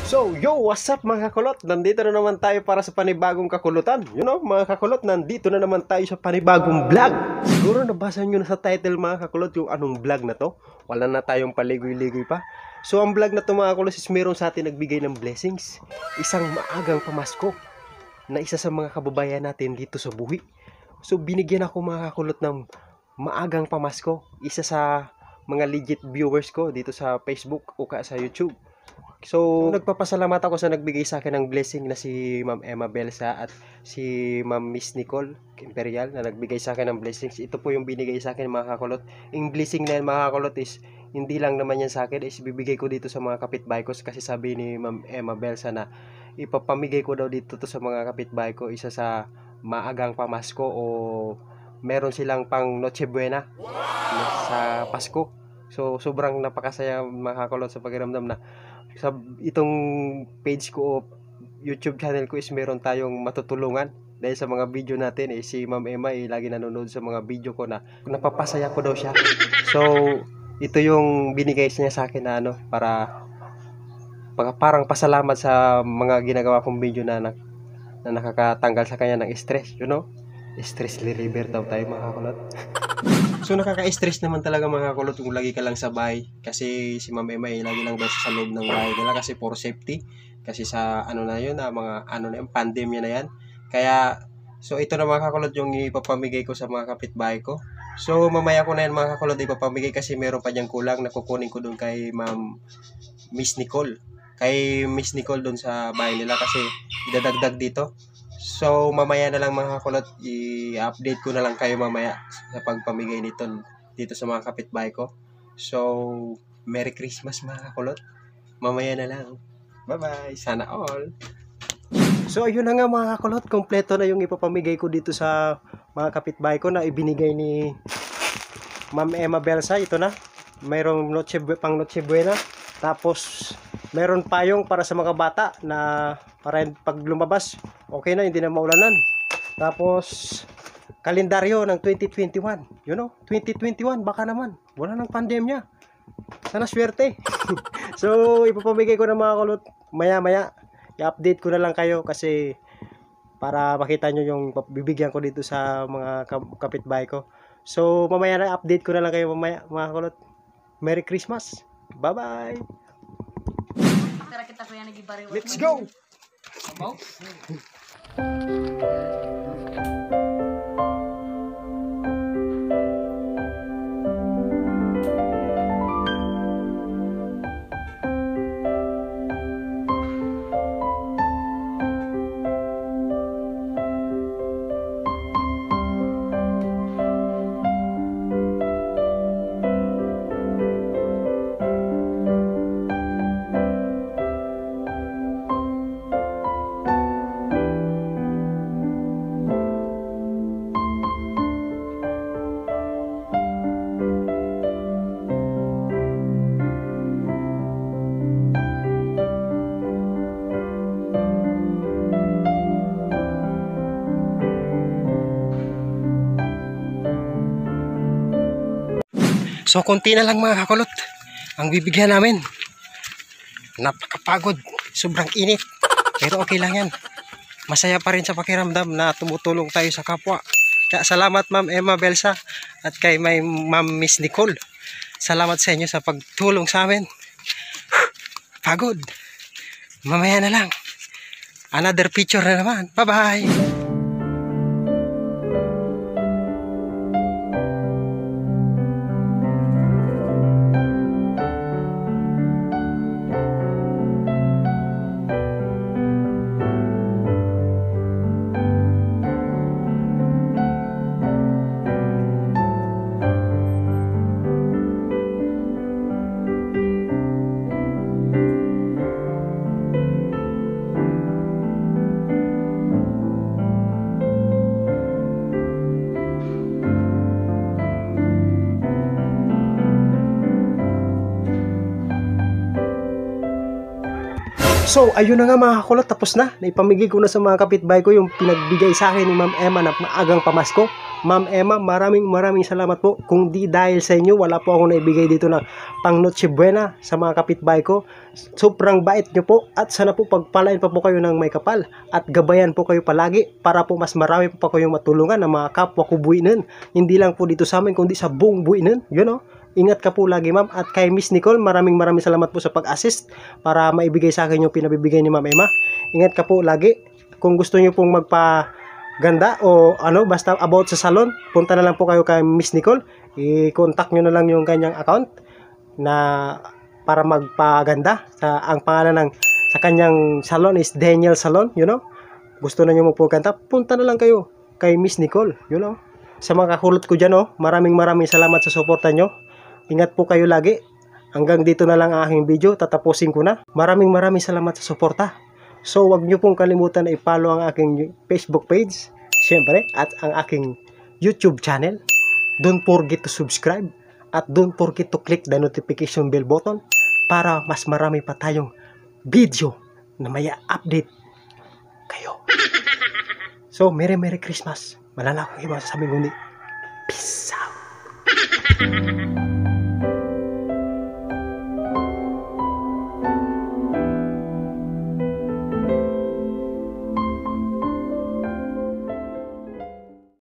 So, yo, what's up mga kakulot? Nandito na naman tayo para sa panibagong kakulutan. You know, mga kakulot, nandito na naman tayo sa panibagong vlog. Siguro nabasa nyo na sa title mga kakulot yung anong vlog na to. Wala na tayong paligoy-ligoy pa. So, ang vlog na to mga kakulot is meron sa atin nagbigay ng blessings. Isang maagang pamasko na isa sa mga kababayan natin dito sa Buhi. So, binigyan ako mga kakulot ng maagang pamasko. Isa sa mga legit viewers ko dito sa Facebook o sa YouTube. So, nagpapasalamat ako sa nagbigay sa akin ng blessing na si Ma'am Emma Belsa at si Ma'am Miss Nicole Imperial na nagbigay sa akin ng blessings. Ito po yung binigay sa akin mga kakulot. Yung blessing na yan mga kakulot is hindi lang naman yan sa akin, is bibigay ko dito sa mga kapitbahay ko kasi sabi ni Ma'am Emma Belsa na ipapamigay ko daw dito to sa mga kapitbahay ko, isa sa maagang pamasko o meron silang pang Noche Buena sa Pasko. So, sobrang napakasaya mga kakulot sa pakiramdam na sa itong page ko o YouTube channel ko is meron tayong matutulungan dahil sa mga video natin. Si Ma'am Emma lagi nanonood sa mga video ko na napapasaya ko daw siya. So ito yung binigay niya sa akin na para parang pasalamat sa mga ginagawa kong video na nakakatanggal sa kanya ng stress, you know, stress reliever daw tayo mga kulot. So nakaka-stress naman talaga mga kulot kung lagi ka lang sa bahay, kasi si Ma'am Emma lagi lang daw sa loob ng bahay nila kasi for safety, kasi sa na yun, mga na yung pandemya na yan. Kaya so ito na mga kakulot yung ipapamigay ko sa mga kapitbahay ko. So mamaya ko na yan mga kakulot ipapamigay kasi meron pa diyang kulang na kukunin ko doon kay Ma'am Miss Nicole. Kay Miss Nicole doon sa bahay nila kasi idadagdag dito. So mamaya na lang mga kakulot, i-update ko na lang kayo mamaya sa pagpamigay nito dito sa mga kapitbahay ko. So Merry Christmas mga kakulot. Mamaya na lang. Bye bye. Sana all. So ayun na nga mga kakulot, kompleto na yung ipapamigay ko dito sa mga kapitbahay ko na ibinigay ni Ma'am Emma Belsa. Ito na. Mayroong pang Noche Buena. Tapos meron payong para sa mga bata na para pag lumabas okay na, hindi na maulanan. Tapos kalendaryo ng 2021, you know, 2021 baka naman wala nang pandemya, sana swerte. So ipapamigay ko na mga kulot maya maya, i-update ko na lang kayo kasi para makita nyo yung bibigyan ko dito sa mga kapitbahay ko. So mamaya na, update ko na lang kayo mamaya mga kulot. Merry Christmas, bye bye. Let's go. So konti na lang mga kakulot ang bibigyan namin. Napakapagod, sobrang init, pero okay lang yan. Masaya pa rin sa pakiramdam na tumutulong tayo sa kapwa. Kaya salamat Ma'am Emma Belsa at kay Ma'am Miss Nicole. Salamat sa inyo sa pagtulong sa amin. Pagod. Mamaya na lang. Another picture na naman. Bye bye. So, ayun na nga mga kakulot, tapos na. Naipamigay ko na sa mga kapitbahay ko yung pinagbigay sa akin ni Ma'am Emma na maagang pamasko. Ma'am Emma, maraming salamat po. Kung di dahil sa inyo, wala po ako naibigay dito na pang Noche Buena sa mga kapitbahay ko. Sobrang bait nyo po at sana po pagpalain pa po kayo ng may kapal at gabayan po kayo palagi para po mas marami po pa kayong matulungan ng mga kapwa ko buwinan. Hindi lang po dito sa amin kundi sa buong buwinan. You know? Ingat ka po lagi ma'am. At kay Miss Nicole, maraming salamat po sa pag-assist para maibigay sa akin yung pinabibigay ni Ma'am Emma. Ingat ka po lagi. Kung gusto niyo pong magpaganda o ano, basta about sa salon, punta na lang po kayo kay Miss Nicole. I-contact nyo na lang yung kanyang account na para magpaganda. Ang pangalan ng sa kanyang salon is Daniel Salon, you know. Gusto na nyo magpaganda, punta na lang kayo kay Miss Nicole, you know. Sa mga kakulot ko dyan, maraming salamat sa suporta nyo. Ingat po kayo lagi. Hanggang dito na lang ang aking video. Tatapusin ko na. Maraming salamat sa suporta. So, wag nyo pong kalimutan na i-follow ang aking Facebook page. Siyempre, at ang aking YouTube channel. Don't forget to subscribe. At don't forget to click the notification bell button para mas marami pa tayong video na may update kayo. So, Merry Christmas. Malala akong iba sa sabi kundi. Peace out.